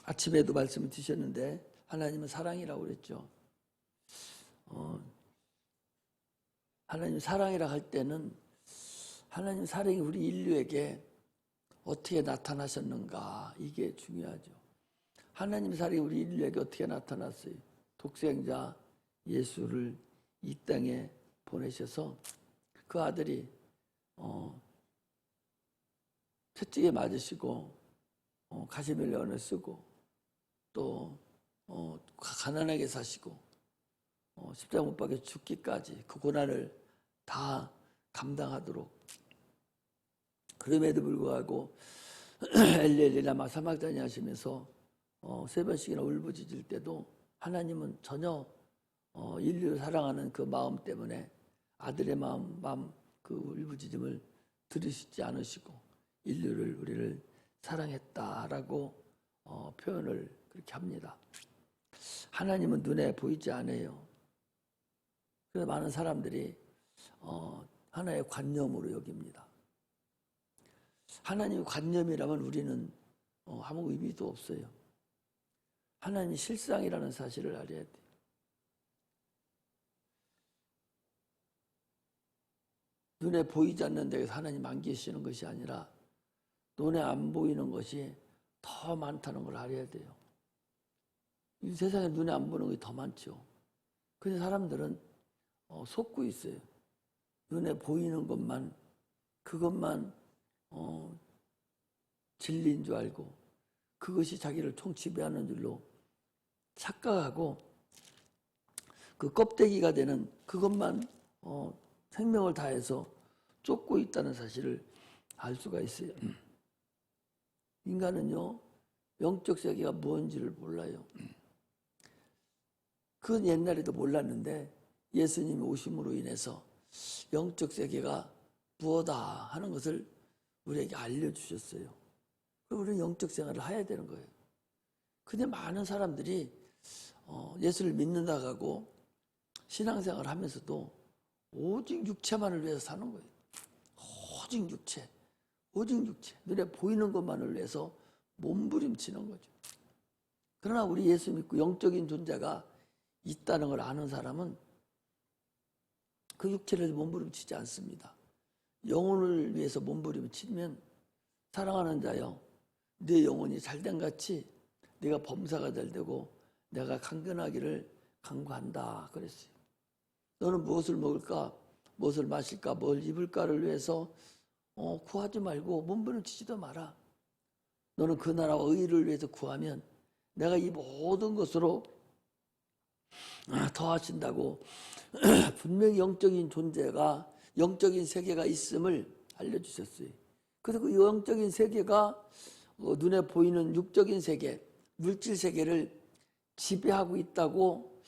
아침에도 말씀을 드셨는데 하나님은 사랑이라고 그랬죠. 하나님 사랑이라 할 때는 하나님 사랑이 우리 인류에게 어떻게 나타나셨는가, 이게 중요하죠. 하나님 사랑이 우리 인류에게 어떻게 나타났어요? 독생자 예수를 이 땅에 보내셔서 그 아들이 채찍에 맞으시고 가시멜론을 쓰고 또 가난하게 사시고 십자가 못 박혀 죽기까지 그 고난을 다 감당하도록, 그럼에도 불구하고 엘리 라마 사막자니 하시면서 3번씩이나 울부짖을 때도 하나님은 전혀 인류를 사랑하는 그 마음 때문에 아들의 마음 그 울부짖음을 들으시지 않으시고 우리를 사랑했다라고 표현을 그렇게 합니다. 하나님은 눈에 보이지 않아요. 그래서 많은 사람들이 하나의 관념으로 여깁니다. 하나님의 관념이라면 우리는 아무 의미도 없어요. 하나님이 실상이라는 사실을 알아야 돼요. 눈에 보이지 않는 데에서 하나님 안 계시는 것이 아니라 눈에 안 보이는 것이 더 많다는 걸 알아야 돼요. 이 세상에 눈에 안 보이는 것이 더 많죠. 그래서 사람들은 속고 있어요. 눈에 보이는 것만, 그것만 진리인 줄 알고 그것이 자기를 총지배하는 줄로 착각하고 그 껍데기가 되는 그것만 생명을 다해서 쫓고 있다는 사실을 알 수가 있어요. 인간은요, 영적 세계가 무엇인지를 몰라요. 그건 옛날에도 몰랐는데 예수님이 오심으로 인해서 영적 세계가 무엇이다 하는 것을 우리에게 알려주셨어요. 그럼 우리는 영적 생활을 해야 되는 거예요. 근데 많은 사람들이 예수를 믿는다고 하고 신앙생활을 하면서도 오직 육체만을 위해서 사는 거예요. 오직 육체. 눈에 보이는 것만을 위해서 몸부림치는 거죠. 그러나 우리 예수 믿고 영적인 존재가 있다는 걸 아는 사람은 그 육체를 몸부림치지 않습니다. 영혼을 위해서 몸부림치면, 사랑하는 자여, 네 영혼이 잘된 같이 네가 범사가 잘 되고 내가 강건하기를 간구한다 그랬어요. 너는 무엇을 먹을까, 무엇을 마실까, 뭘 입을까를 위해서 구하지 말고 몸부림치지도 마라. 너는 그 나라와 의를 위해서 구하면 내가 이 모든 것으로 더하신다고 분명히 영적인 존재가, 영적인 세계가 있음을 알려주셨어요. 그래서 그 영적인 세계가 눈에 보이는 육적인 세계, 물질 세계를 지배하고 있다고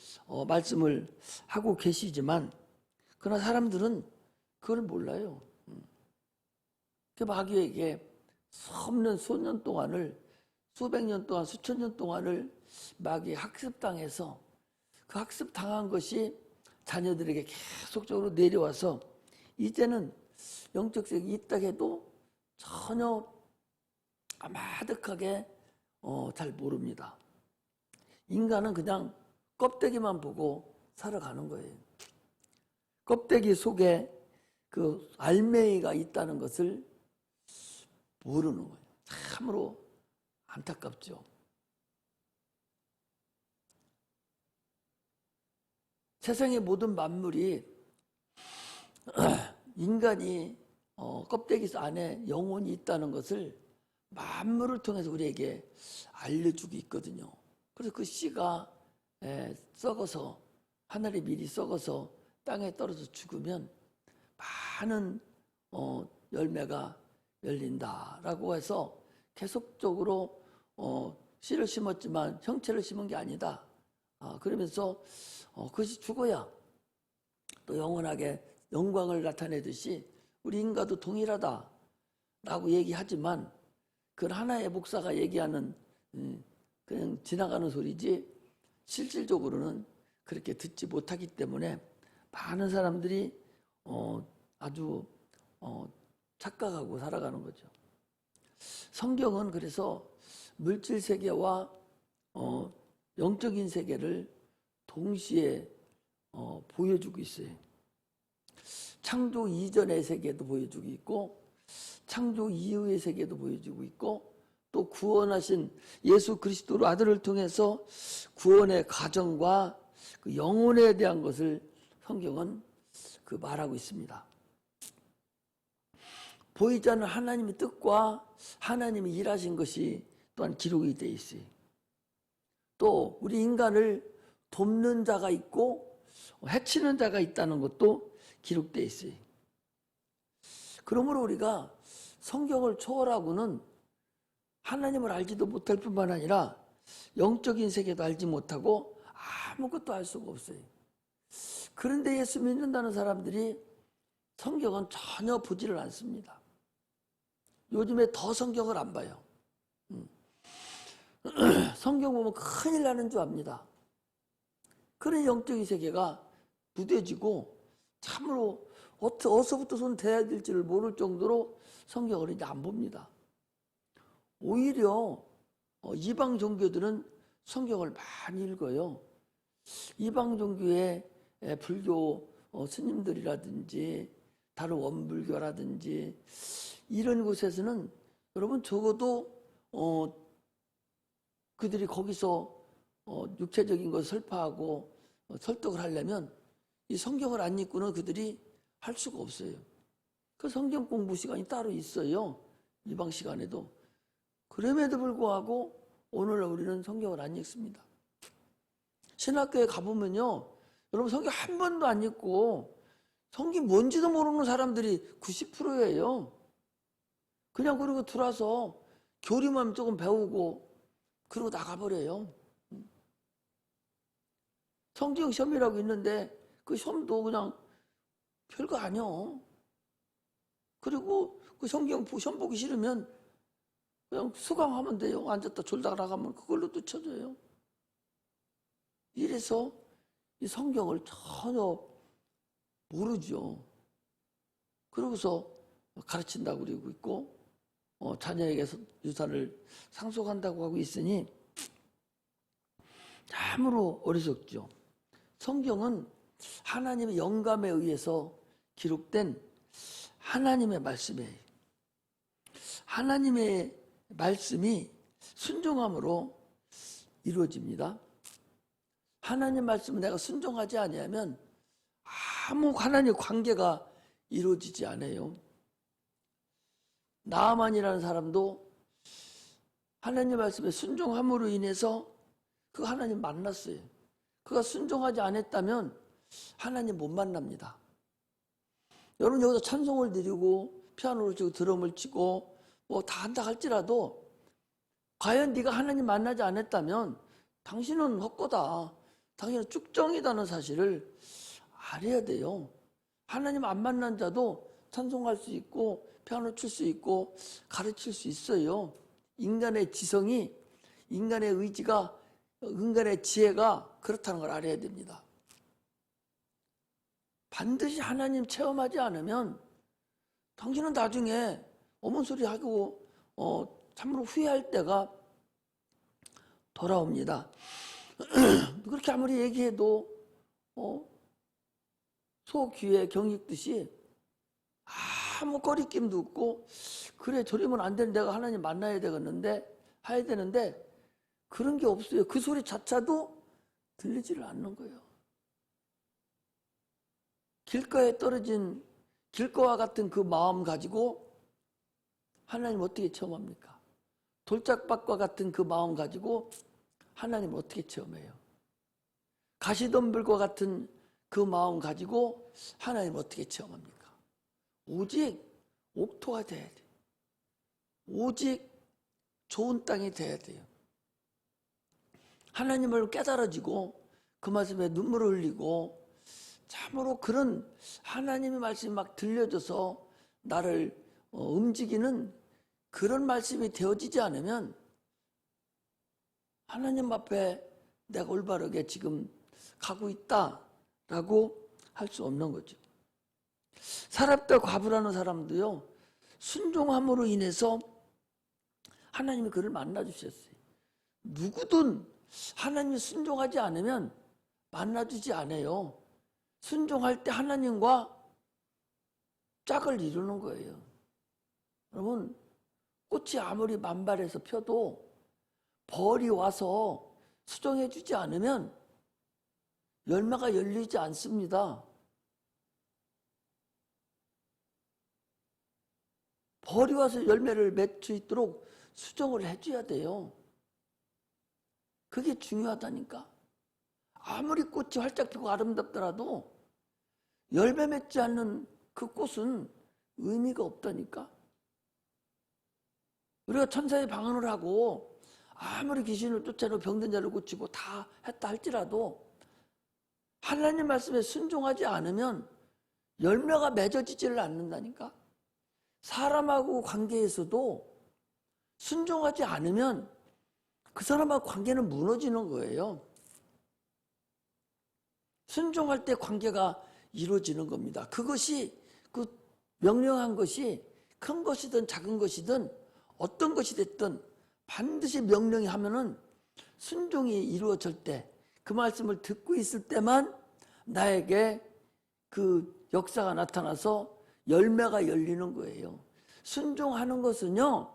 말씀을 하고 계시지만, 그러나 사람들은 그걸 몰라요. 그 마귀에게 수년 동안을, 수백 년 동안, 수천 년 동안을 마귀에 학습당해서 그 학습당한 것이 자녀들에게 계속적으로 내려와서 이제는 영적 세계가 있다 해도 전혀 아마득하게 잘 모릅니다. 인간은 그냥 껍데기만 보고 살아가는 거예요. 껍데기 속에 그 알맹이가 있다는 것을 모르는 거예요. 참으로 안타깝죠. 세상의 모든 만물이 인간이 껍데기 안에 영혼이 있다는 것을 만물을 통해서 우리에게 알려주고 있거든요. 그래서 그 씨가 썩어서, 하늘의 밀이 썩어서 땅에 떨어져 죽으면 많은 열매가 열린다라고 해서 계속적으로 씨를 심었지만 형체를 심은 게 아니다. 그러면서 그것이 죽어야 또 영원하게 영광을 나타내듯이 우리 인간도 동일하다라고 얘기하지만, 그건 하나의 목사가 얘기하는 그냥 지나가는 소리지 실질적으로는 그렇게 듣지 못하기 때문에 많은 사람들이 아주 착각하고 살아가는 거죠. 성경은 그래서 물질 세계와 영적인 세계를 동시에 보여주고 있어요. 창조 이전의 세계도 보여주고 있고 창조 이후의 세계도 보여주고 있고 또 구원하신 예수 그리스도로 아들을 통해서 구원의 과정과 그 영혼에 대한 것을 성경은 말하고 있습니다. 보이지 않는 하나님의 뜻과 하나님이 일하신 것이 또한 기록이 되어 있어요. 또 우리 인간을 돕는 자가 있고 해치는 자가 있다는 것도 기록되어 있어요. 그러므로 우리가 성경을 초월하고는 하나님을 알지도 못할 뿐만 아니라 영적인 세계도 알지 못하고 아무것도 알 수가 없어요. 그런데 예수 믿는다는 사람들이 성경은 전혀 보지를 않습니다. 요즘에 더 성경을 안 봐요. 성경 보면 큰일 나는 줄 압니다. 그런 영적인 세계가 무뎌지고 참으로 어디서부터 손 대야 될지를 모를 정도로 성경을 이제 안 봅니다. 오히려 이방 종교들은 성경을 많이 읽어요. 이방 종교의 불교 스님들이라든지 다른 원불교라든지 이런 곳에서는 여러분 적어도 그들이 거기서 육체적인 것을 설파하고 설득을 하려면 이 성경을 안 읽고는 그들이 할 수가 없어요. 그 성경 공부 시간이 따로 있어요. 이방 시간에도. 그럼에도 불구하고 오늘 우리는 성경을 안 읽습니다. 신학교에 가보면요, 여러분 성경 한 번도 안 읽고 성경 뭔지도 모르는 사람들이 90%예요. 그냥 그러고 들어와서 교리만 조금 배우고 그러고 나가버려요. 성경 시험이라고 있는데 그 시험도 그냥 별거 아니요. 그리고 그 성경 시험 보기 싫으면 그냥 수강하면 돼요. 앉았다 졸다 나가면 그걸로 또 쳐줘요. 이래서 이 성경을 전혀 모르죠. 그러고서 가르친다고 그러고 있고 자녀에게 유산을 상속한다고 하고 있으니 참으로 어리석죠. 성경은 하나님의 영감에 의해서 기록된 하나님의 말씀이에요. 하나님의 말씀이 순종함으로 이루어집니다. 하나님 말씀을 내가 순종하지 아니하면 아무 하나님 관계가 이루어지지 않아요. 나아만이라는 사람도 하나님 말씀에 순종함으로 인해서 그 하나님 만났어요. 그가 순종하지 않았다면 하나님 못 만납니다. 여러분 여기서 찬송을 드리고 피아노를 치고 드럼을 치고 뭐 다 한다 할지라도 과연 네가 하나님 만나지 않았다면 당신은 헛거다. 당신은 쭉정이다는 사실을 알아야 돼요. 하나님 안 만난 자도 찬송할 수 있고 피아노 칠 수 있고 가르칠 수 있어요. 인간의 지성이, 인간의 의지가, 인간의 지혜가 그렇다는 걸 알아야 됩니다. 반드시 하나님 체험하지 않으면 당신은 나중에 어머 소리 하고 참으로 후회할 때가 돌아옵니다. 그렇게 아무리 얘기해도 소 귀에 경 읽듯이 아무 거리낌도 없고 그래 저리면 안 되는 내가 하나님 만나야 되겠는데 해야 되는데 그런 게 없어요. 그 소리 자체도 들리지를 않는 거예요. 길가에 떨어진 길가와 같은 그 마음 가지고 하나님 어떻게 체험합니까? 돌짝밭과 같은 그 마음 가지고 하나님 어떻게 체험해요? 가시덤불과 같은 그 마음 가지고 하나님 어떻게 체험합니까? 오직 옥토가 돼야 돼요. 오직 좋은 땅이 돼야 돼요. 하나님을 깨달아지고 그 말씀에 눈물을 흘리고 참으로 그런 하나님의 말씀이 막 들려져서 나를 움직이는 그런 말씀이 되어지지 않으면 하나님 앞에 내가 올바르게 지금 가고 있다라고 할 수 없는 거죠. 사랍다 과부라는 사람도요, 순종함으로 인해서 하나님이 그를 만나 주셨어요. 누구든 하나님이 순종하지 않으면 만나주지 않아요. 순종할 때 하나님과 짝을 이루는 거예요. 여러분, 꽃이 아무리 만발해서 펴도 벌이 와서 수정해 주지 않으면 열매가 열리지 않습니다. 벌이 와서 열매를 맺을 수 있도록 수정을 해줘야 돼요. 그게 중요하다니까. 아무리 꽃이 활짝 피고 아름답더라도 열매 맺지 않는 그 꽃은 의미가 없다니까. 우리가 천사의 방언을 하고 아무리 귀신을 쫓아내고 병든 자를 고치고 다 했다 할지라도 하나님 말씀에 순종하지 않으면 열매가 맺어지지를 않는다니까. 사람하고 관계에서도 순종하지 않으면 그 사람하고 관계는 무너지는 거예요. 순종할 때 관계가 이루어지는 겁니다. 그것이 그 명령한 것이 큰 것이든 작은 것이든 어떤 것이 됐든 반드시 명령이 하면은 순종이 이루어질 때, 그 말씀을 듣고 있을 때만 나에게 그 역사가 나타나서 열매가 열리는 거예요. 순종하는 것은요,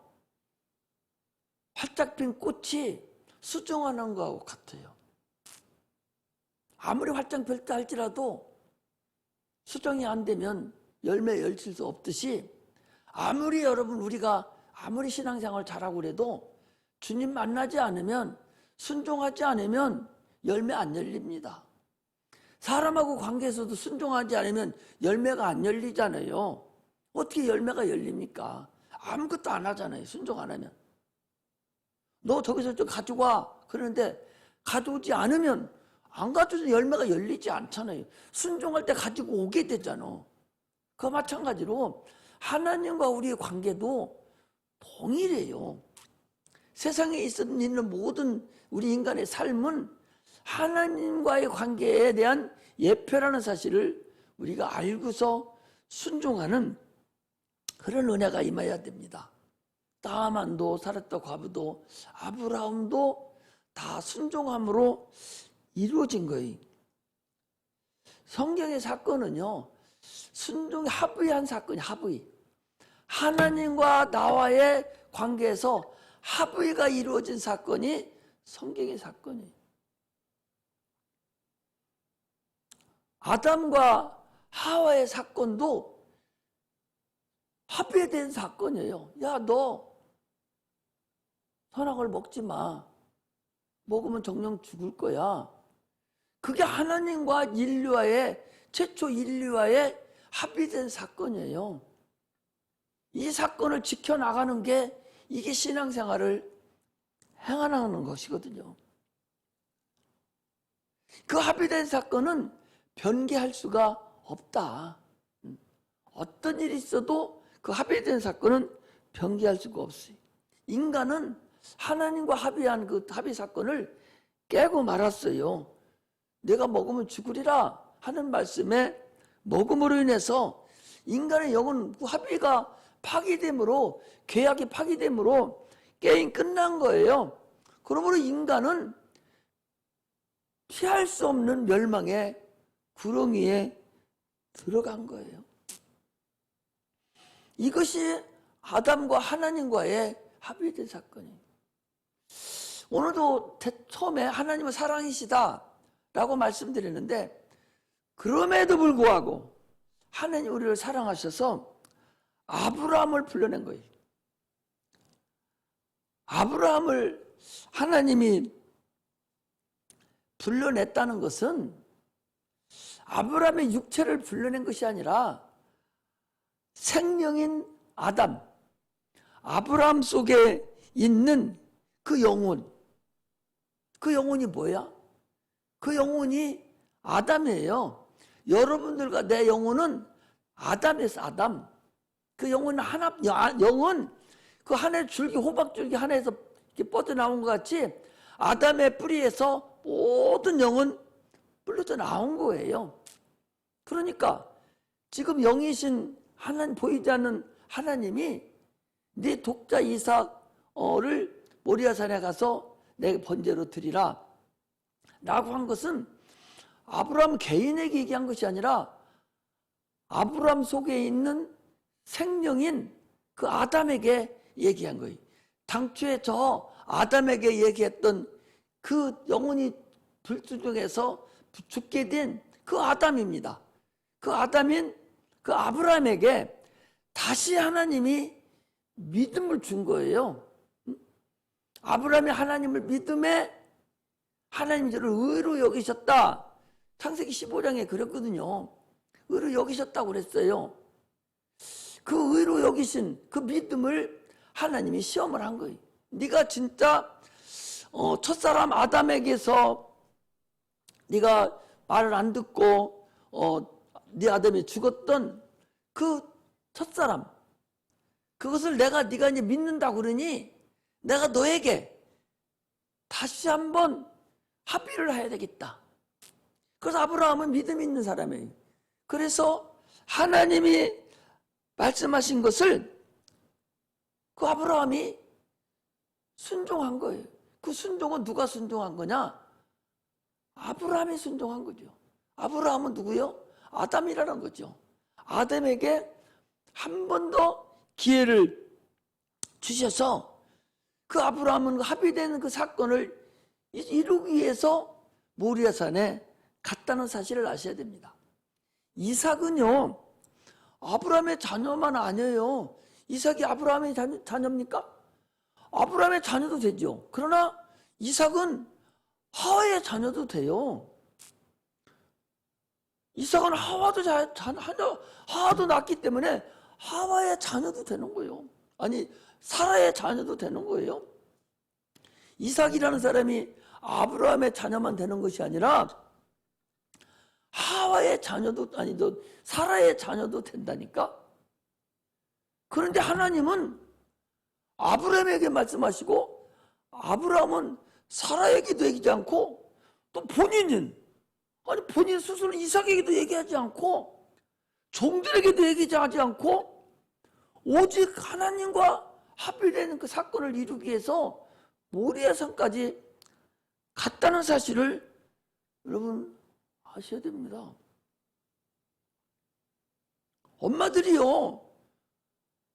활짝 핀 꽃이 수정하는 것하고 같아요. 아무리 활짝 폈다 할지라도 수정이 안 되면 열매 열칠 수 없듯이, 아무리 여러분 우리가 아무리 신앙생활 잘하고 그래도 주님 만나지 않으면, 순종하지 않으면 열매 안 열립니다. 사람하고 관계에서도 순종하지 않으면 열매가 안 열리잖아요. 어떻게 열매가 열립니까? 아무것도 안 하잖아요. 순종 안 하면. 너 저기서 좀 가져와. 그러는데 가져오지 않으면, 안 가져오면 열매가 열리지 않잖아요. 순종할 때 가지고 오게 되잖아. 그와 마찬가지로 하나님과 우리의 관계도 동일해요. 세상에 있는 모든 우리 인간의 삶은 하나님과의 관계에 대한 예표라는 사실을 우리가 알고서 순종하는 그런 은혜가 임해야 됩니다. 나아만도 사렙과 과부도 아브라함도 다 순종함으로 이루어진 거예요. 성경의 사건은요, 순종의 합의한 사건이, 합의. 하나님과 나와의 관계에서 합의가 이루어진 사건이 성경의 사건이에요. 아담과 하와의 사건도 합의된 사건이에요. 야, 너 선악을 먹지 마. 먹으면 정령 죽을 거야. 그게 하나님과 인류와의, 최초 인류와의 합의된 사건이에요. 이 사건을 지켜나가는 게 이게 신앙생활을 행하는 것이거든요. 그 합의된 사건은 변개할 수가 없다. 어떤 일이 있어도 그 합의된 사건은 변개할 수가 없어요. 인간은 하나님과 합의한 그 합의 사건을 깨고 말았어요. 내가 먹으면 죽으리라 하는 말씀에 먹음으로 인해서 인간의 영은 그 합의가 파기됨으로, 계약이 파기됨으로 게임 끝난 거예요. 그러므로 인간은 피할 수 없는 멸망의 구렁이에 들어간 거예요. 이것이 아담과 하나님과의 합의된 사건이에요. 오늘도 처음에 하나님은 사랑이시다 라고 말씀드렸는데, 그럼에도 불구하고 하나님 우리를 사랑하셔서 아브라함을 불러낸 거예요. 아브라함을 하나님이 불러냈다는 것은 아브라함의 육체를 불러낸 것이 아니라 생명인 아담, 아브라함 속에 있는 그 영혼, 그 영혼이 뭐야? 그 영혼이 아담이에요. 여러분들과 내 영혼은 아담에서 아담. 그 영혼은 하나, 영혼, 그 하나의 줄기, 호박줄기 하나에서 이렇게 뻗어나온 것 같이 아담의 뿌리에서 모든 영은 불러져 나온 거예요. 그러니까 지금 영이신 하나님, 보이지 않는 하나님이 네 독자 이삭을 모리아산에 가서 내 번제로 드리라 라고 한 것은 아브라함 개인에게 얘기한 것이 아니라 아브라함 속에 있는 생명인 그 아담에게 얘기한 거예요. 당초에 저 아담에게 얘기했던 그 영혼이 불순종해서 죽게 된 그 아담입니다. 그 아담인 그 아브라함에게 다시 하나님이 믿음을 준 거예요. 아브라함이 하나님을 믿음에 하나님 저를 의로 여기셨다. 창세기 15장에 그랬거든요. 의로 여기셨다고 그랬어요. 그 의로 여기신 그 믿음을 하나님이 시험을 한 거예요. 네가 진짜 첫사람 아담에게서 네가 말을 안 듣고 네 아담이 죽었던 그 첫사람, 그것을 네가 이제 믿는다고 그러니 내가 너에게 다시 한번 합의를 해야 되겠다. 그래서 아브라함은 믿음이 있는 사람이에요. 그래서 하나님이 말씀하신 것을 그 아브라함이 순종한 거예요. 그 순종은 누가 순종한 거냐? 아브라함이 순종한 거죠. 아브라함은 누구요? 아담이라는 거죠. 아담에게 한 번 더 기회를 주셔서 그 아브라함은 합의되는 그 사건을 이루기 위해서 모리아산에 갔다는 사실을 아셔야 됩니다. 이삭은요, 아브라함의 자녀만 아니에요. 이삭이 아브라함의 자녀입니까? 아브라함의 자녀도 되죠. 그러나 이삭은 하와의 자녀도 돼요. 이삭은 하와도 낳기 때문에 하와의 자녀도 되는 거예요. 아니, 사라의 자녀도 되는 거예요. 이삭이라는 사람이 아브라함의 자녀만 되는 것이 아니라 하와의 자녀도, 아니, 사라의 자녀도 된다니까? 그런데 하나님은 아브라함에게 말씀하시고 아브라함은 사라에게도 얘기하지 않고 또 본인 스스로 이삭에게도 얘기하지 않고 종들에게도 얘기하지 않고 오직 하나님과 합의되는 그 사건을 이루기 위해서 모리아산까지 갔다는 사실을 여러분 아셔야 됩니다. 엄마들이요,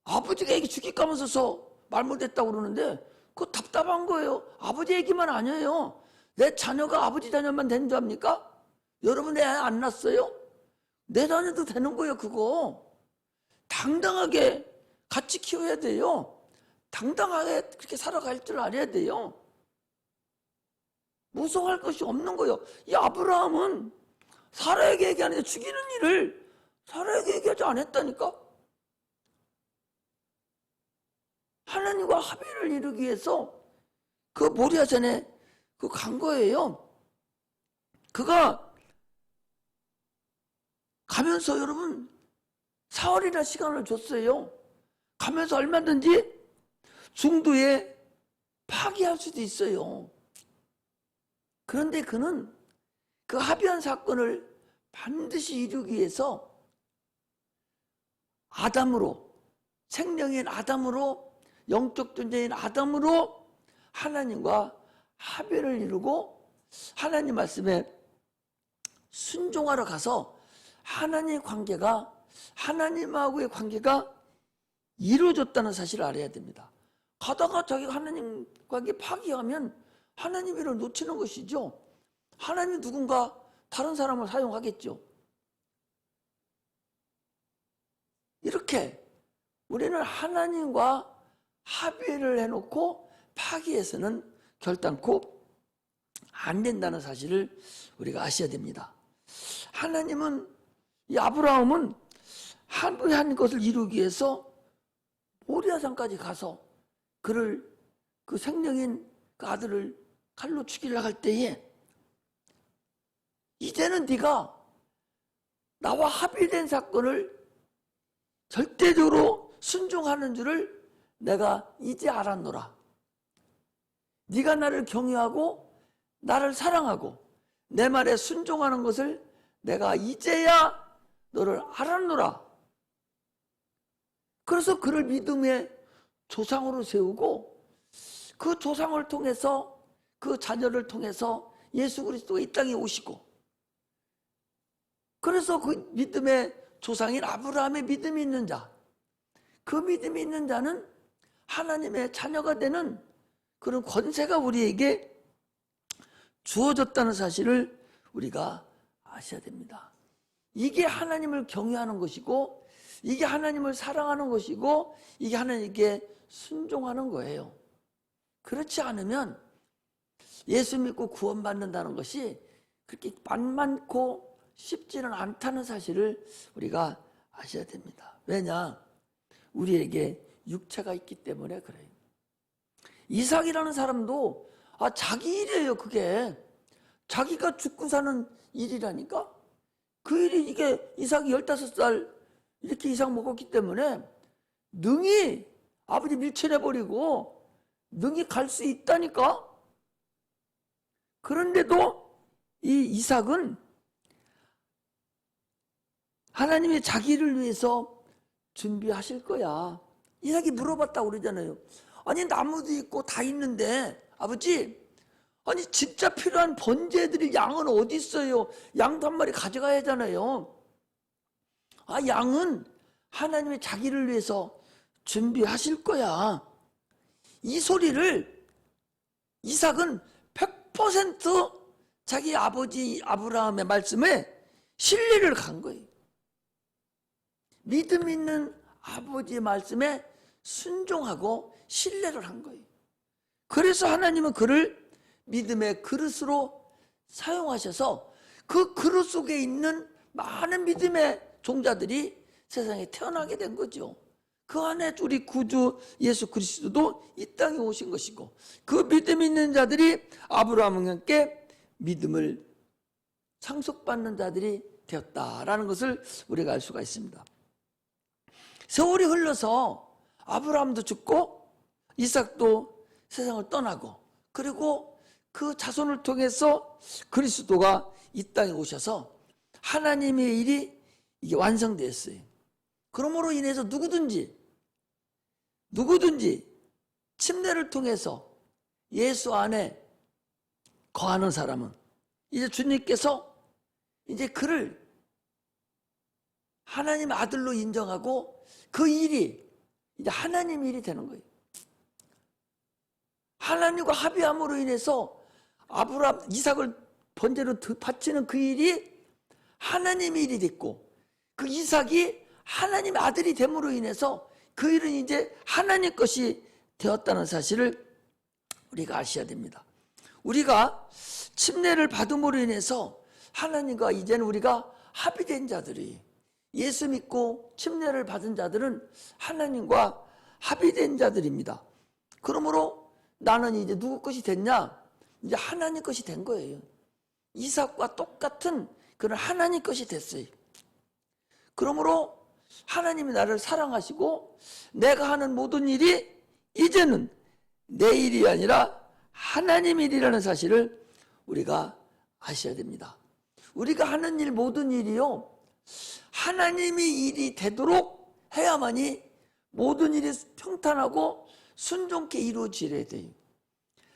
아버지가 애기 죽이까면서 말 못했다고 그러는데 그거 답답한 거예요. 아버지 얘기만 아니에요. 내 자녀가 아버지 자녀만 되는 줄 압니까? 여러분 애 안 낳았어요? 내 자녀도 되는 거예요. 그거 당당하게 같이 키워야 돼요. 당당하게 그렇게 살아갈 줄 알아야 돼요. 무서워할 것이 없는 거예요. 이 아브라함은 사라에게 얘기하는데 죽이는 일을 사라에게 얘기하지 않았다니까? 하나님과 합의를 이루기 위해서 그 모리아산에 간 거예요. 그가 가면서 여러분 사흘이나 시간을 줬어요. 가면서 얼마든지 중도에 파기할 수도 있어요. 그런데 그는 그 합의한 사건을 반드시 이루기 위해서 아담으로, 생명인 아담으로, 영적 존재인 아담으로 하나님과 합의를 이루고 하나님 말씀에 순종하러 가서 하나님의 관계가, 하나님하고의 관계가 이루어졌다는 사실을 알아야 됩니다. 가다가 자기가 하나님 관계 파기하면 하나님을 놓치는 것이죠. 하나님이 누군가 다른 사람을 사용하겠죠. 이렇게 우리는 하나님과 합의를 해놓고 파기해서는 결단코 안 된다는 사실을 우리가 아셔야 됩니다. 하나님은, 이 아브라함은 합의한 것을 이루기 위해서 모리아산까지 가서 그 생명인 그 아들을 칼로 죽이려고 할 때에 이제는 네가 나와 합의된 사건을 절대적으로 순종하는 줄을 내가 이제 알았노라. 네가 나를 경외하고 나를 사랑하고 내 말에 순종하는 것을 내가 이제야 너를 알았노라. 그래서 그를 믿음의 조상으로 세우고 그 조상을 통해서 그 자녀를 통해서 예수 그리스도가 이 땅에 오시고, 그래서 그 믿음의 조상인 아브라함의 믿음이 있는 자, 그 믿음이 있는 자는 하나님의 자녀가 되는 그런 권세가 우리에게 주어졌다는 사실을 우리가 아셔야 됩니다. 이게 하나님을 경외하는 것이고, 이게 하나님을 사랑하는 것이고, 이게 하나님께 순종하는 거예요. 그렇지 않으면 예수 믿고 구원받는다는 것이 그렇게 만만고 쉽지는 않다는 사실을 우리가 아셔야 됩니다. 왜냐? 우리에게 육체가 있기 때문에 그래요. 이삭이라는 사람도 자기 일이에요. 그게 자기가 죽고 사는 일이라니까. 그 일이, 이게 이삭이 15살 이렇게 이삭 먹었기 때문에 능히 아버지 밀쳐내버리고 능히 갈 수 있다니까. 그런데도 이 이삭은 하나님이 자기를 위해서 준비하실 거야. 이삭이 물어봤다고 그러잖아요. 아니, 나무도 있고 다 있는데 아버지, 아니 진짜 필요한 번제해드릴 양은 어디 있어요? 양도 한 마리 가져가야 하잖아요. 양은 하나님의 자기를 위해서 준비하실 거야. 이 소리를 이삭은 100% 자기 아버지 아브라함의 말씀에 신뢰를 간 거예요. 믿음 있는 아버지의 말씀에 순종하고 신뢰를 한 거예요. 그래서 하나님은 그를 믿음의 그릇으로 사용하셔서 그 그릇 속에 있는 많은 믿음의 종자들이 세상에 태어나게 된 거죠. 그 안에 우리 구주 예수 그리스도도 이 땅에 오신 것이고, 그 믿음 있는 자들이 아브라함과 함께 믿음을 상속받는 자들이 되었다라는 것을 우리가 알 수가 있습니다. 세월이 흘러서 아브라함도 죽고 이삭도 세상을 떠나고, 그리고 그 자손을 통해서 그리스도가 이 땅에 오셔서 하나님의 일이 이게 완성되었어요. 그러므로 인해서 누구든지 침례를 통해서 예수 안에 거하는 사람은 이제 주님께서 이제 그를 하나님 아들로 인정하고 그 일이 이제 하나님 일이 되는 거예요. 하나님과 합의함으로 인해서 아브라함, 이삭을 번제로 바치는 그 일이 하나님의 일이 됐고, 그 이삭이 하나님의 아들이 됨으로 인해서 그 일은 이제 하나님 것이 되었다는 사실을 우리가 아셔야 됩니다. 우리가 침례를 받음으로 인해서 하나님과 이제는 우리가 합의된 자들이, 예수 믿고 침례를 받은 자들은 하나님과 합의된 자들입니다. 그러므로 나는 이제 누구 것이 됐냐? 이제 하나님 것이 된 거예요. 이삭과 똑같은 그런 하나님 것이 됐어요. 그러므로 하나님이 나를 사랑하시고 내가 하는 모든 일이 이제는 내 일이 아니라 하나님 일이라는 사실을 우리가 아셔야 됩니다. 우리가 하는 일, 모든 일이요, 하나님이 일이 되도록 해야만이 모든 일이 평탄하고 순종케 이루어지려야 돼요.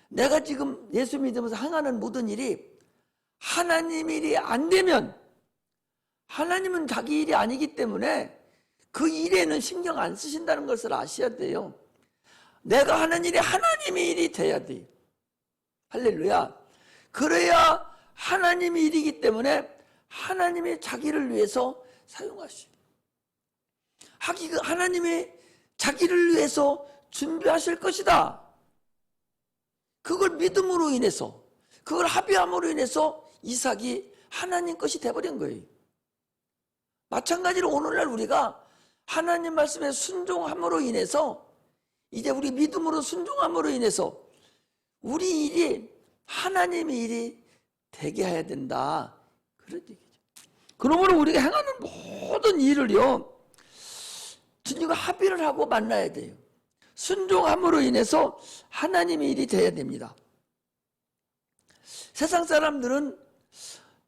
내가 지금 예수 믿으면서 행하는 모든 일이 하나님 일이 안 되면, 하나님은 자기 일이 아니기 때문에 그 일에는 신경 안 쓰신다는 것을 아셔야 돼요. 내가 하는 일이 하나님의 일이 돼야 돼요. 할렐루야. 그래야 하나님의 일이기 때문에 하나님이 자기를 위해서 사용하시오. 하나님이 자기를 위해서 준비하실 것이다. 그걸 믿음으로 인해서, 그걸 합의함으로 인해서 이삭이 하나님 것이 돼버린 거예요. 마찬가지로 오늘날 우리가 하나님 말씀에 순종함으로 인해서, 이제 우리 믿음으로 순종함으로 인해서 우리 일이 하나님의 일이 되게 해야 된다, 그런 얘기죠. 그러므로 우리가 행하는 모든 일을요, 주님과 합의를 하고 만나야 돼요. 순종함으로 인해서 하나님의 일이 돼야 됩니다. 세상 사람들은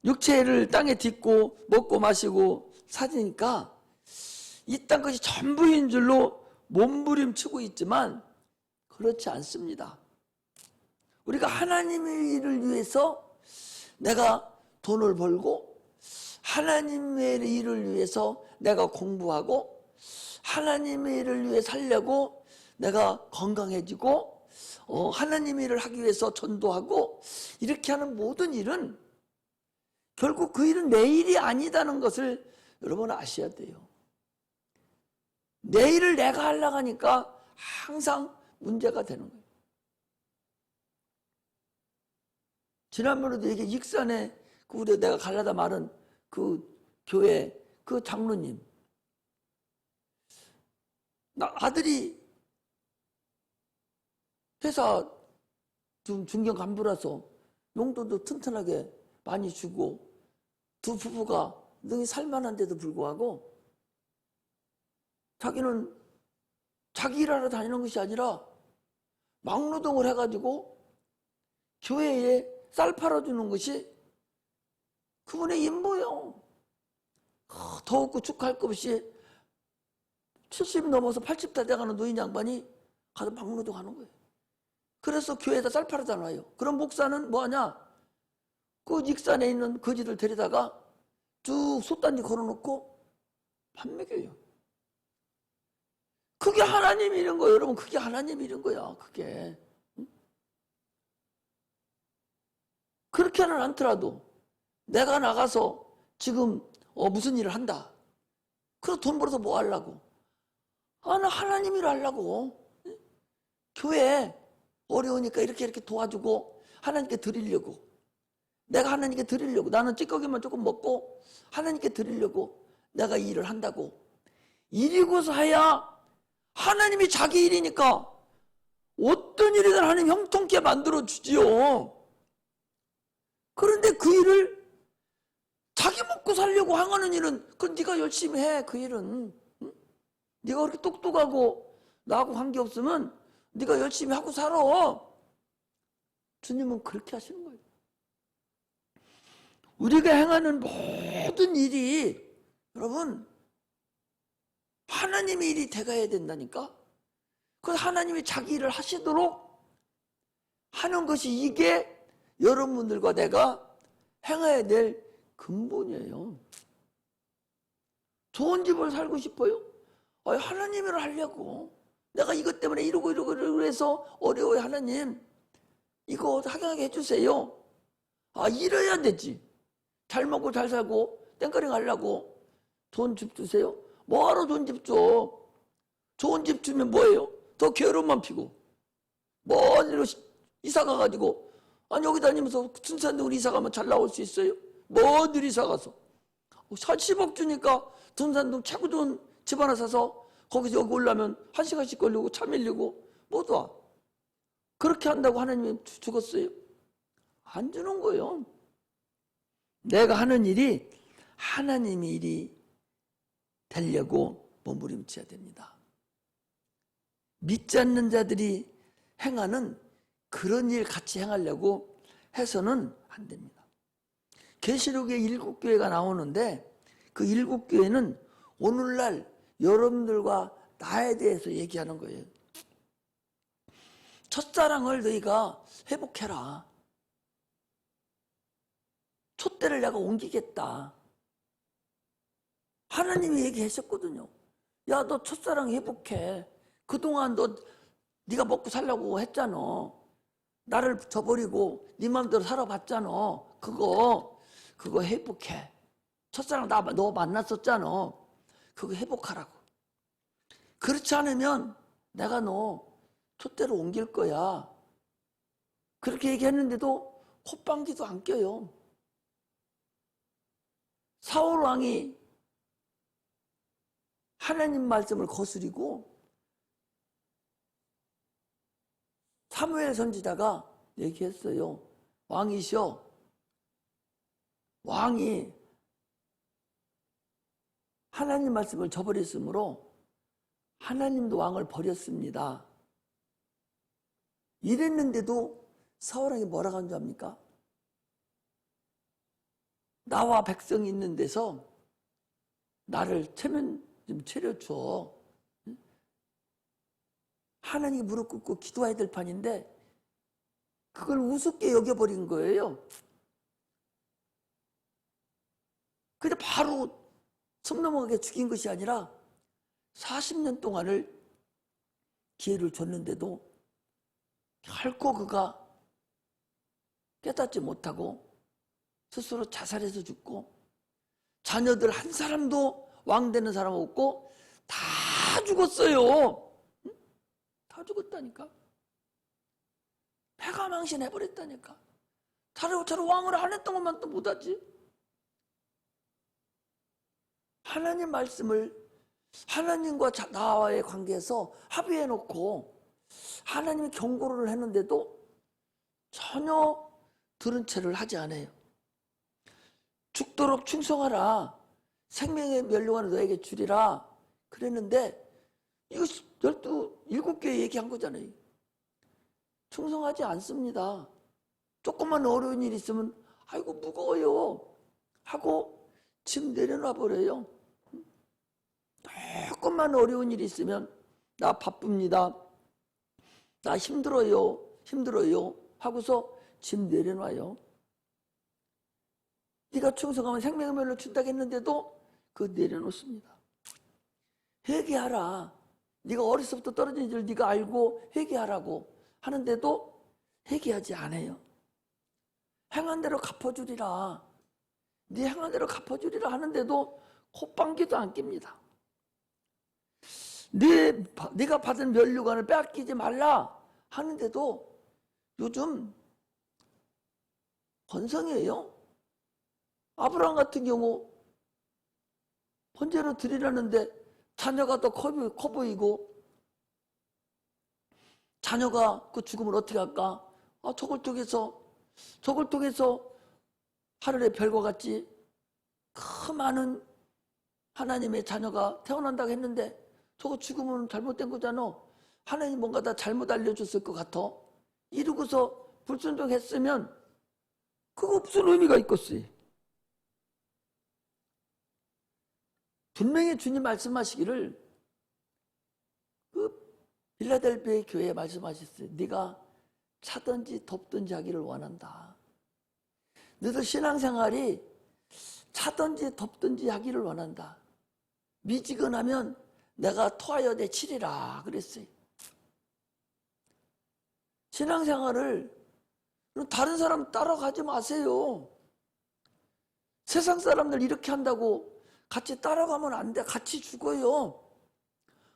육체를 땅에 딛고 먹고 마시고 사니까 이 땅 것이 전부인 줄로 몸부림치고 있지만 그렇지 않습니다. 우리가 하나님의 일을 위해서 내가 돈을 벌고, 하나님의 일을 위해서 내가 공부하고, 하나님의 일을 위해 살려고 내가 건강해지고, 하나님의 일을 하기 위해서 전도하고, 이렇게 하는 모든 일은 결국 그 일은 내 일이 아니다는 것을 여러분 아셔야 돼요. 내 일을 내가 하려고 하니까 항상 문제가 되는 거예요. 지난번에도 이게 익산에 우리 내가 가려다 말은 그 교회 그 장로님, 나 아들이 회사 좀 중견 간부라서 용돈도 튼튼하게 많이 주고 두 부부가 능히 살만한데도 불구하고 자기는 자기 일하러 다니는 것이 아니라 막노동을 해가지고 교회에 쌀 팔아주는 것이 그분의 임무예요. 더욱고 축할 것 없이 70 넘어서 80 다 돼가는 노인 양반이 가서 막노동 하는 거예요. 그래서 교회에다 쌀 팔아잖아요. 그럼 목사는 뭐하냐? 그 익산에 있는 거지들 데려다가 쭉 솥단지 걸어놓고 밥 먹여요. 그게 하나님이 이런 거예요. 여러분, 그게 하나님이 이런 거야. 그게. 응? 그렇게는 않더라도 내가 나가서 지금 무슨 일을 한다. 그래서 돈 벌어서 뭐 하려고? 나 하나님 일 하려고. 응? 교회 어려우니까 이렇게 도와주고 하나님께 드리려고. 내가 하나님께 드리려고. 나는 찌꺼기만 조금 먹고 하나님께 드리려고 내가 이 일을 한다고. 일이고서 해야 하나님이 자기 일이니까 어떤 일이든 하나님 형통케 만들어주지요. 그런데 그 일을 자기 먹고 살려고 하는 일은 그건 네가 열심히 해. 그 일은. 응? 네가 그렇게 똑똑하고 나하고 관계없으면 네가 열심히 하고 살아. 주님은 그렇게 하시는 거예요. 우리가 행하는 모든 일이 여러분 하나님의 일이 돼가야 된다니까. 그래서 하나님이 자기 일을 하시도록 하는 것이 이게 여러분들과 내가 행해야 될 근본이에요. 좋은 집을 살고 싶어요? 하나님 일을 하려고. 내가 이것 때문에 이러고 해서 어려워요. 하나님 이거 하게 해주세요. 이래야 되지. 잘 먹고 잘 살고 땡까리 가려고 돈 집 주세요? 뭐하러 돈 집 줘? 좋은 집 주면 뭐예요? 더 괴로움만 피고 먼 데로 이사 가가지고 여기 다니면서 순산동으로 이사 가면 잘 나올 수 있어요? 먼 데로 이사 가서 10억 주니까 순산동 최고 좋은 집 하나 사서 거기서 여기 오려면 1시간씩 걸리고 차 밀리고 못 와. 그렇게 한다고 하나님이 죽었어요? 안 주는 거예요. 내가 하는 일이 하나님의 일이 되려고 몸부림쳐야 됩니다. 믿지 않는 자들이 행하는 그런 일 같이 행하려고 해서는 안 됩니다. 계시록에 7교회가 나오는데 그 7교회는 오늘날 여러분들과 나에 대해서 얘기하는 거예요. 첫사랑을 너희가 회복해라. 촛대를 내가 옮기겠다. 하나님이 얘기하셨거든요. 야, 너 첫사랑 회복해. 그동안 네가 먹고 살려고 했잖아. 나를 저버리고 네 마음대로 살아봤잖아. 그거 회복해. 첫사랑 너 만났었잖아. 그거 회복하라고. 그렇지 않으면 내가 너 촛대로 옮길 거야. 그렇게 얘기했는데도 콧방귀도 안 껴요. 사울 왕이 하나님 말씀을 거스리고 사무엘 선지자가 얘기했어요. 왕이시여, 왕이 하나님 말씀을 저버렸으므로 하나님도 왕을 버렸습니다. 이랬는데도 사울 왕이 뭐라고 한 줄 압니까? 나와 백성이 있는 데서 나를 체면 좀 차려줘. 하나님이 무릎 꿇고 기도해야 될 판인데 그걸 우습게 여겨버린 거예요. 근데 바로 섬 넘어가게 죽인 것이 아니라 40년 동안을 기회를 줬는데도 결코 그가 깨닫지 못하고 스스로 자살해서 죽고, 자녀들 한 사람도 왕 되는 사람 없고 다 죽었어요. 다 죽었다니까. 패가 망신해버렸다니까. 차례차례 왕을 안 했던 것만 또 못하지. 하나님 말씀을 하나님과 나와의 관계에서 합의해놓고 하나님이 경고를 했는데도 전혀 들은 채를 하지 않아요. 죽도록 충성하라. 생명의 면류관을 너에게 주리라. 그랬는데 이거 7교회 얘기한 거잖아요. 충성하지 않습니다. 조금만 어려운 일 있으면 아이고 무거워요 하고 짐 내려놔 버려요. 조금만 어려운 일이 있으면 나 바쁩니다, 나 힘들어요 하고서 짐 내려놔요. 네가 충성하면 생명의 면을 준다고 했는데도 그거 내려놓습니다. 회개하라. 네가 어려서부터 떨어진 줄 네가 알고 회개하라고 하는데도 회개하지 않아요. 행한 대로 갚아주리라. 네 행한 대로 갚아주리라 하는데도 콧방귀도 안 낍니다. 네가 받은 면류관을 빼앗기지 말라 하는데도 요즘 건성이에요. 아브라함 같은 경우 번제로 드리라는데 자녀가 더 커 보이고, 자녀가 그 죽음을 어떻게 할까? 저걸 통해서 하늘의 별과 같이 그 많은 하나님의 자녀가 태어난다고 했는데 저거 죽으면 잘못된 거잖아. 하나님 뭔가 다 잘못 알려줬을 것 같아. 이러고서 불순종했으면 그거 무슨 의미가 있겠어요? 분명히 주님 말씀하시기를 그 빌라델비아 교회에 말씀하셨어요. 네가 차든지 덥든지 하기를 원한다. 너들 신앙생활이 차든지 덥든지 하기를 원한다. 미지근하면 내가 토하여 내치리라 그랬어요. 신앙생활을 다른 사람 따라가지 마세요. 세상 사람들 이렇게 한다고 같이 따라가면 안 돼. 같이 죽어요.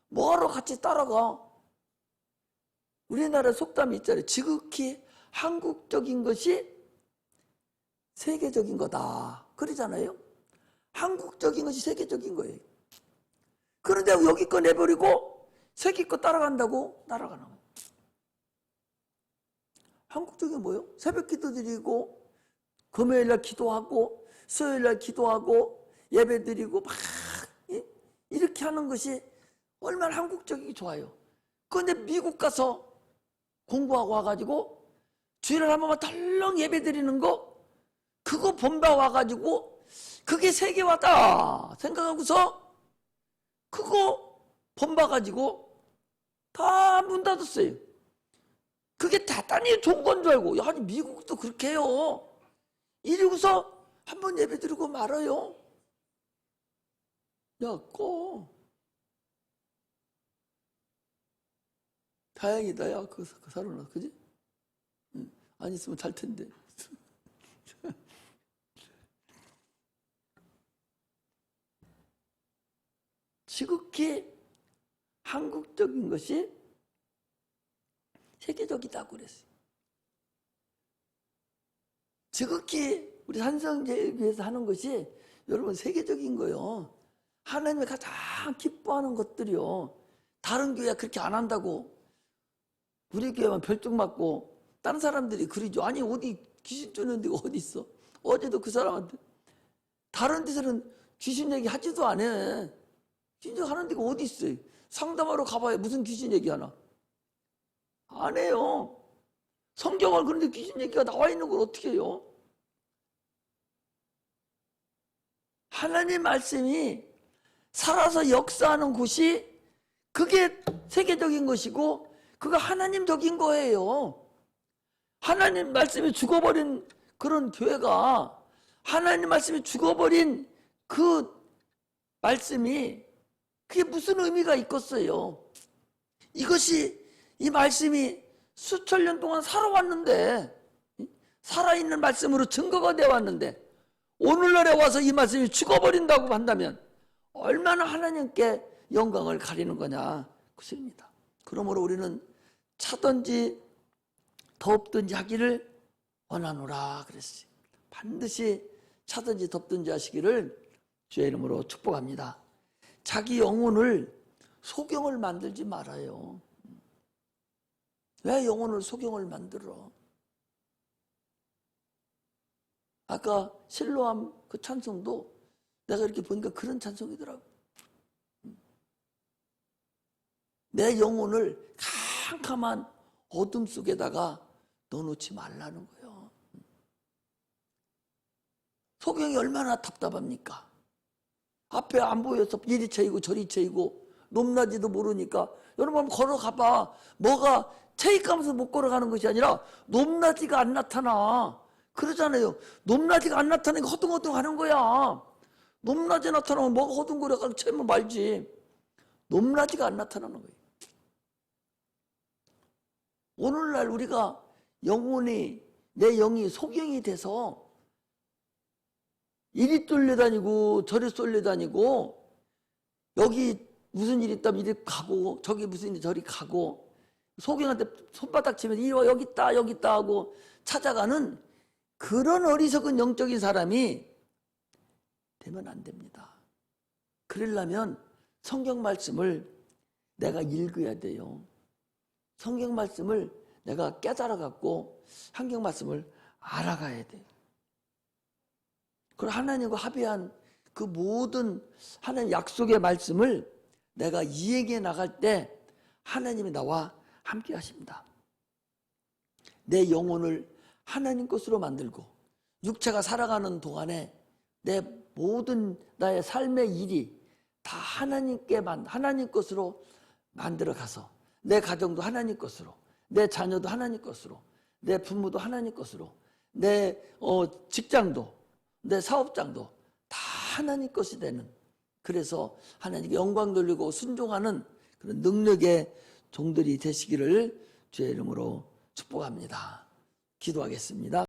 뭐하러 같이 따라가? 우리나라 속담이 있잖아요. 지극히 한국적인 것이 세계적인 거다. 그러잖아요. 한국적인 것이 세계적인 거예요. 그런데 여기 거 내버리고 세계 거 따라간다고 따라가는 거예요. 한국적인 뭐예요? 새벽 기도 드리고 금요일날 기도하고 수요일날 기도하고 예배 드리고 막 이렇게 하는 것이 얼마나 한국적이기 좋아요. 그런데 미국 가서 공부하고 와가지고 주일날 한 번만 덜렁 예배 드리는 거, 그거 본바 와가지고 그게 세계화다 생각하고서 그거 본바 가지고 다 문 닫았어요. 그게 대단히 좋은 건 줄 알고, 야, 미국도 그렇게 해요. 이러고서 한 번 예배 드리고 말아요. 야, 꺼. 다행이다, 야, 그 사람은, 그지? 응. 안 있으면 잘 텐데. 지극히 한국적인 것이 세계적이다고 그랬어요. 지극히 우리 산성제일교회에서 하는 것이 여러분 세계적인 거요. 하나님이 가장 기뻐하는 것들이요. 다른 교회가 그렇게 안 한다고 우리 교회만 별종 맞고 다른 사람들이 그러죠. 아니 어디 귀신 쫓는 데가 어디 있어? 어제도 그 사람한테 다른 데서는 귀신 얘기 하지도 않아. 귀신 하는 데가 어디 있어요? 상담하러 가봐야 무슨 귀신 얘기하나? 안 해요. 성경을 그런데 귀신 얘기가 나와 있는 걸 어떻게 해요? 하나님 말씀이 살아서 역사하는 곳이 그게 세계적인 것이고 그거 하나님적인 거예요. 하나님 말씀이 죽어버린 그런 교회가, 하나님 말씀이 죽어버린 그 말씀이 그게 무슨 의미가 있겠어요? 이 말씀이 수천 년 동안 살아왔는데, 살아있는 말씀으로 증거가 되어 왔는데, 오늘날에 와서 이 말씀이 죽어버린다고 한다면 얼마나 하나님께 영광을 가리는 거냐 그 소리입니다. 그러므로 우리는 차든지 덥든지 하기를 원하노라 그랬어요. 반드시 차든지 덥든지 하시기를 주의 이름으로 축복합니다. 자기 영혼을 소경을 만들지 말아요. 왜 영혼을 소경을 만들어? 아까 실로암 그 찬송도 내가 이렇게 보니까 그런 찬송이더라고. 내 영혼을 캄캄한 어둠 속에다가 넣어놓지 말라는 거예요. 소경이 얼마나 답답합니까? 앞에 안 보여서 이리 채이고 저리 채이고 높낮이도 모르니까, 여러분 한번 걸어가봐. 뭐가 체익하면서 못 걸어가는 것이 아니라 높낮이가 안 나타나. 그러잖아요. 높낮이가 안 나타나니까 허둥허둥 하는 거야. 높낮이 나타나면 뭐가 허둥거려가지고 채면 말지. 높낮이가 안 나타나는 거예요. 오늘날 우리가 영혼이, 내 영이 소경이 돼서 이리 쏠려다니고 저리 쏠려다니고, 여기 무슨 일이 있다면 이리 가고 저기 무슨 일이 저리 가고, 소경한테 손바닥 치면 이리 와 여기 있다 하고 찾아가는 그런 어리석은 영적인 사람이 되면 안 됩니다. 그러려면 성경 말씀을 내가 읽어야 돼요. 성경 말씀을 내가 깨달아 갖고 성경 말씀을 알아가야 돼요. 그리고 하나님과 합의한 그 모든 하나님 약속의 말씀을 내가 이행해 나갈 때 하나님이 나와 함께 하십니다. 내 영혼을 하나님 것으로 만들고 육체가 살아가는 동안에 내 모든 나의 삶의 일이 다 하나님 것으로 만들어 가서, 내 가정도 하나님 것으로, 내 자녀도 하나님 것으로, 내 부모도 하나님 것으로, 내 직장도, 내 사업장도 다 하나님 것이 되는, 그래서 하나님께 영광 돌리고 순종하는 그런 능력의 종들이 되시기를 주의 이름으로 축복합니다. 기도하겠습니다.